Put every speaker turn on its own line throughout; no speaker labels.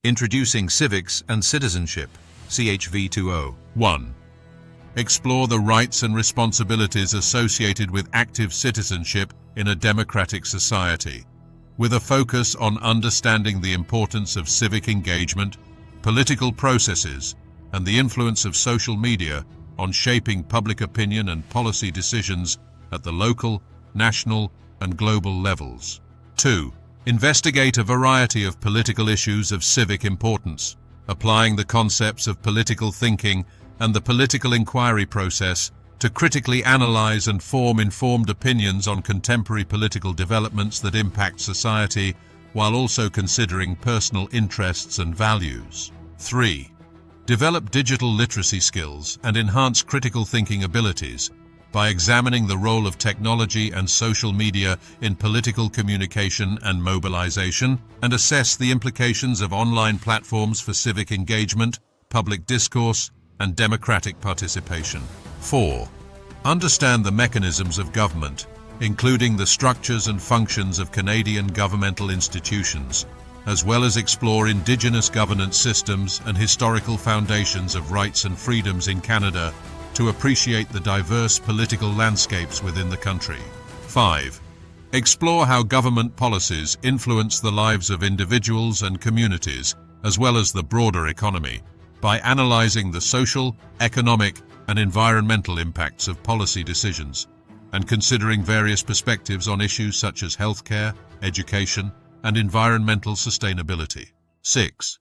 Introducing Civics and Citizenship, CHV20. 1. Explore the rights and responsibilities associated with active citizenship in a democratic society, with a focus on understanding the importance of civic engagement, political processes, and the influence of social media on shaping public opinion and policy decisions at the local, national, and global levels. 2. Investigate a variety of political issues of civic importance, applying the concepts of political thinking and the political inquiry process to critically analyze and form informed opinions on contemporary political developments that impact society, while also considering personal interests and values. 3. Develop digital literacy skills and enhance critical thinking abilities by examining the role of technology and social media in political communication and mobilization, and assess the implications of online platforms for civic engagement, public discourse, and democratic participation. 4. Understand the mechanisms of government, including the structures and functions of Canadian governmental institutions, as well as explore Indigenous governance systems and historical foundations of rights and freedoms in Canada to appreciate the diverse political landscapes within the country. 5. Explore how government policies influence the lives of individuals and communities, as well as the broader economy, by analyzing the social, economic, and environmental impacts of policy decisions, and considering various perspectives on issues such as healthcare, education, and environmental sustainability. 6.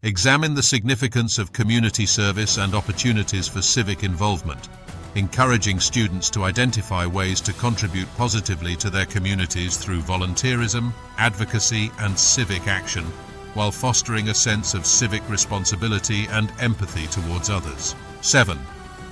Examine the significance of community service and opportunities for civic involvement, encouraging students to identify ways to contribute positively to their communities through volunteerism, advocacy, and civic action, while fostering a sense of civic responsibility and empathy towards others. 7.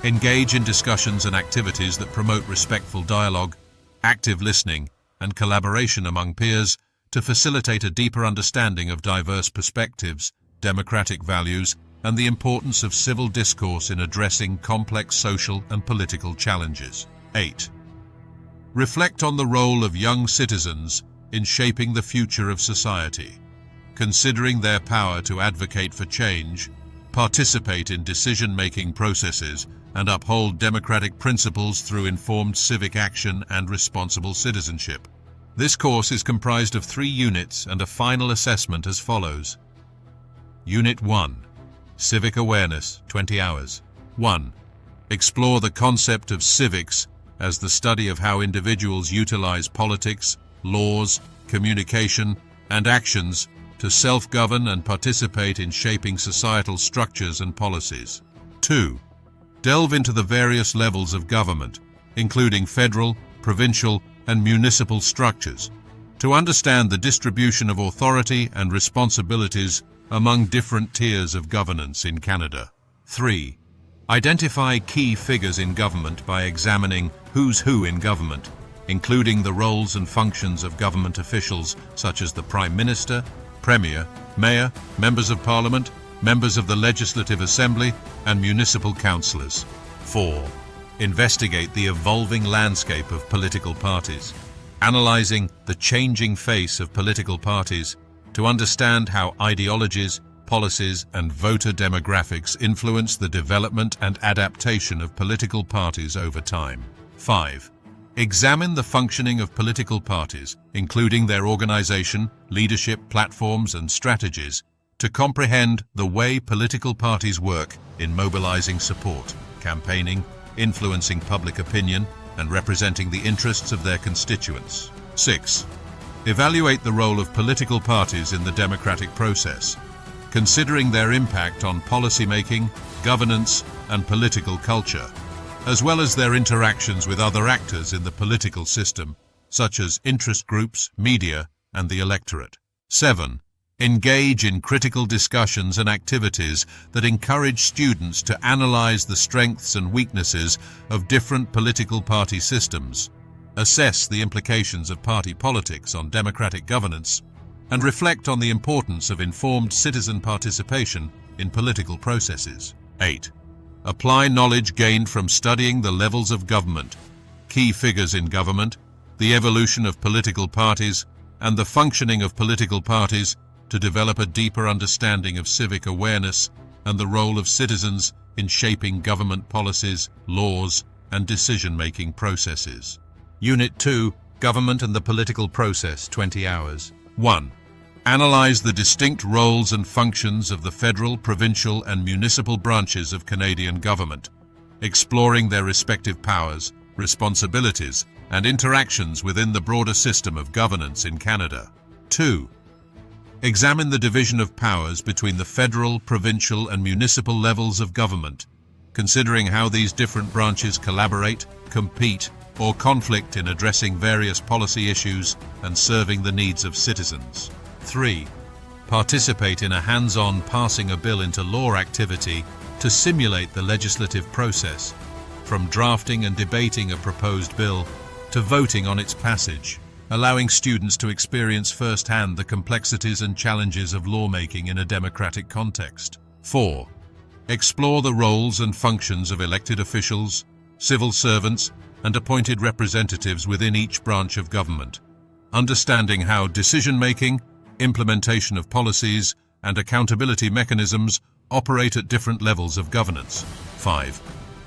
Engage in discussions and activities that promote respectful dialogue, active listening, and collaboration among peers to facilitate a deeper understanding of diverse perspectives, democratic values, and the importance of civil discourse in addressing complex social and political challenges. 8. Reflect on the role of young citizens in shaping the future of society, considering their power to advocate for change, participate in decision-making processes, and uphold democratic principles through informed civic action and responsible citizenship. This course is comprised of 3 units and a final assessment as follows. Unit 1. Civic Awareness, 20 hours. 1. Explore the concept of civics as the study of how individuals utilize politics, laws, communication, and actions to self-govern and participate in shaping societal structures and policies. 2. Delve into the various levels of government, including federal, provincial, and municipal structures, to understand the distribution of authority and responsibilities among different tiers of governance in Canada. 3. Identify key figures in government by examining who's who in government, including the roles and functions of government officials such as the Prime Minister, Premier, Mayor, Members of Parliament, Members of the Legislative Assembly, and Municipal Councillors. 4. Investigate the evolving landscape of political parties, analysing the changing face of political parties to understand how ideologies, policies, and voter demographics influence the development and adaptation of political parties over time. 5. Examine the functioning of political parties, including their organization, leadership, platforms, and strategies, to comprehend the way political parties work in mobilizing support, campaigning, influencing public opinion, and representing the interests of their constituents. 6. Evaluate the role of political parties in the democratic process, considering their impact on policymaking, governance, and political culture, as well as their interactions with other actors in the political system, such as interest groups, media, and the electorate. 7. Engage in critical discussions and activities that encourage students to analyze the strengths and weaknesses of different political party systems, assess the implications of party politics on democratic governance, and reflect on the importance of informed citizen participation in political processes. 8. Apply knowledge gained from studying the levels of government, key figures in government, the evolution of political parties, and the functioning of political parties to develop a deeper understanding of civic awareness and the role of citizens in shaping government policies, laws, and decision-making processes. Unit 2, Government and the Political Process, 20 hours. 1. Analyze the distinct roles and functions of the federal, provincial, and municipal branches of Canadian government, exploring their respective powers, responsibilities, and interactions within the broader system of governance in Canada. 2. Examine the division of powers between the federal, provincial, and municipal levels of government, considering how these different branches collaborate, compete, or conflict in addressing various policy issues and serving the needs of citizens. 3. Participate in a hands-on passing a bill into law activity to simulate the legislative process, from drafting and debating a proposed bill to voting on its passage, allowing students to experience firsthand the complexities and challenges of lawmaking in a democratic context. 4. Explore the roles and functions of elected officials, civil servants, and appointed representatives within each branch of government, understanding how decision-making, implementation of policies, and accountability mechanisms operate at different levels of governance. 5.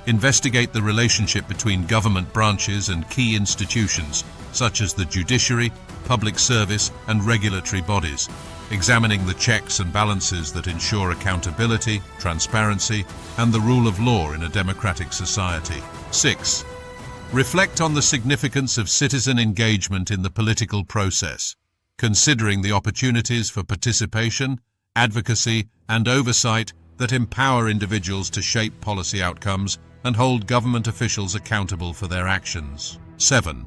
Investigate the relationship between government branches and key institutions, such as the judiciary, public service, and regulatory bodies, examining the checks and balances that ensure accountability, transparency, and the rule of law in a democratic society. 6. Reflect on the significance of citizen engagement in the political process, considering the opportunities for participation, advocacy, and oversight that empower individuals to shape policy outcomes and hold government officials accountable for their actions. 7.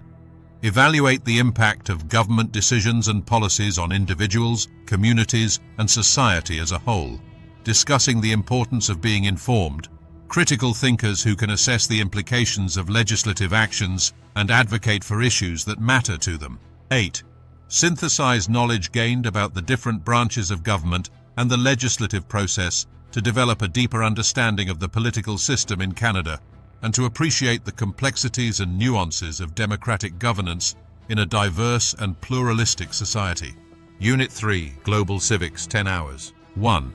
Evaluate the impact of government decisions and policies on individuals, communities, and society as a whole, discussing the importance of being informed, critical thinkers who can assess the implications of legislative actions and advocate for issues that matter to them. 8. Synthesize knowledge gained about the different branches of government and the legislative process to develop a deeper understanding of the political system in Canada and to appreciate the complexities and nuances of democratic governance in a diverse and pluralistic society. Unit 3, Global Civics, 10 hours. 1.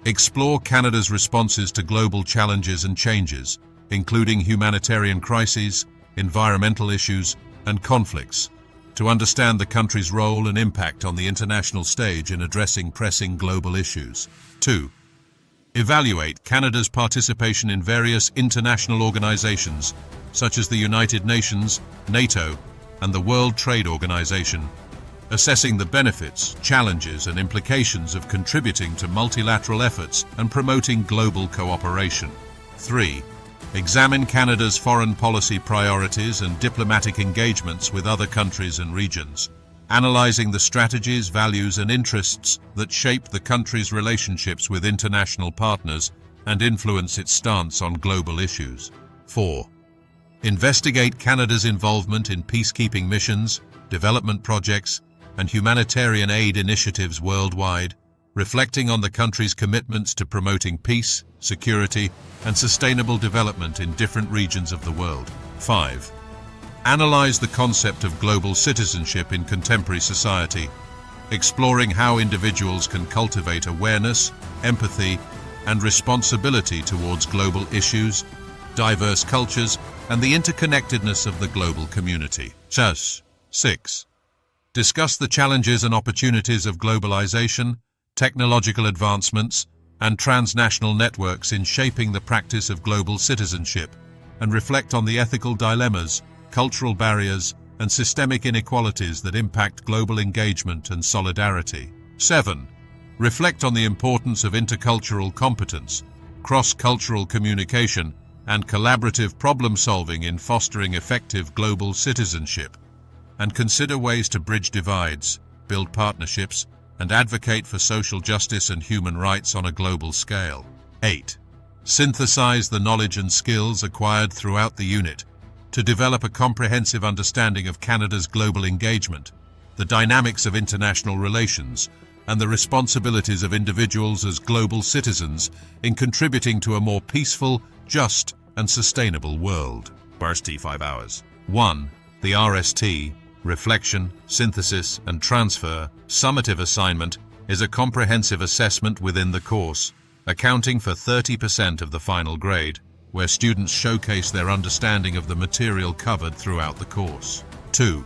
Explore Canada's responses to global challenges and changes, including humanitarian crises, environmental issues, and conflicts, to understand the country's role and impact on the international stage in addressing pressing global issues. 2. Evaluate Canada's participation in various international organizations, such as the United Nations, NATO, and the World Trade Organization, assessing the benefits, challenges, and implications of contributing to multilateral efforts and promoting global cooperation. 3. Examine Canada's foreign policy priorities and diplomatic engagements with other countries and regions, analyzing the strategies, values, and interests that shape the country's relationships with international partners and influence its stance on global issues. 4. Investigate Canada's involvement in peacekeeping missions, development projects, and humanitarian aid initiatives worldwide, reflecting on the country's commitments to promoting peace, security, and sustainable development in different regions of the world. 5. Analyze the concept of global citizenship in contemporary society, exploring how individuals can cultivate awareness, empathy, and responsibility towards global issues, diverse cultures, and the interconnectedness of the global community. 6. Discuss the challenges and opportunities of globalization, technological advancements, and transnational networks in shaping the practice of global citizenship, and reflect on the ethical dilemmas, cultural barriers, and systemic inequalities that impact global engagement and solidarity. 7. Reflect on the importance of intercultural competence, cross-cultural communication, and collaborative problem-solving in fostering effective global citizenship, and consider ways to bridge divides, build partnerships, and advocate for social justice and human rights on a global scale. 8. Synthesize the knowledge and skills acquired throughout the unit to develop a comprehensive understanding of Canada's global engagement, the dynamics of international relations, and the responsibilities of individuals as global citizens in contributing to a more peaceful, just, and sustainable world. Bursty 5 hours. 1. The RST, Reflection, Synthesis, and Transfer, summative assignment, is a comprehensive assessment within the course, accounting for 30% of the final grade, where students showcase their understanding of the material covered throughout the course. 2.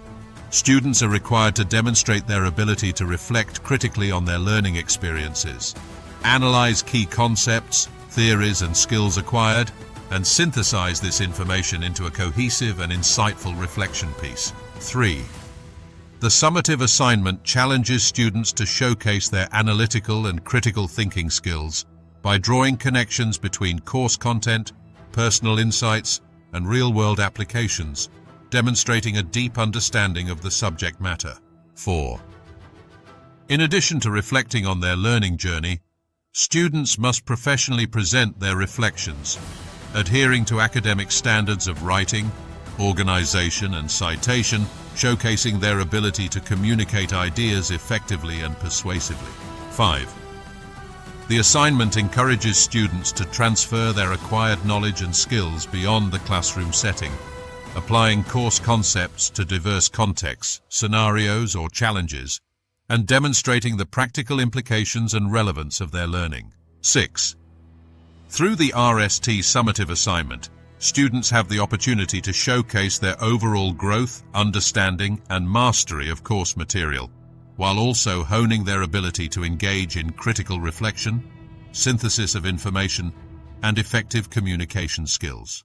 Students are required to demonstrate their ability to reflect critically on their learning experiences, analyze key concepts, theories, and skills acquired, and synthesize this information into a cohesive and insightful reflection piece. 3. The summative assignment challenges students to showcase their analytical and critical thinking skills by drawing connections between course content, personal insights, and real-world applications, demonstrating a deep understanding of the subject matter. 4. In addition to reflecting on their learning journey, students must professionally present their reflections, adhering to academic standards of writing, organization, and citation, showcasing their ability to communicate ideas effectively and persuasively. 5. The assignment encourages students to transfer their acquired knowledge and skills beyond the classroom setting, applying course concepts to diverse contexts, scenarios, or challenges, and demonstrating the practical implications and relevance of their learning. 6. Through the RST summative assignment, students have the opportunity to showcase their overall growth, understanding, and mastery of course material, while also honing their ability to engage in critical reflection, synthesis of information, and effective communication skills.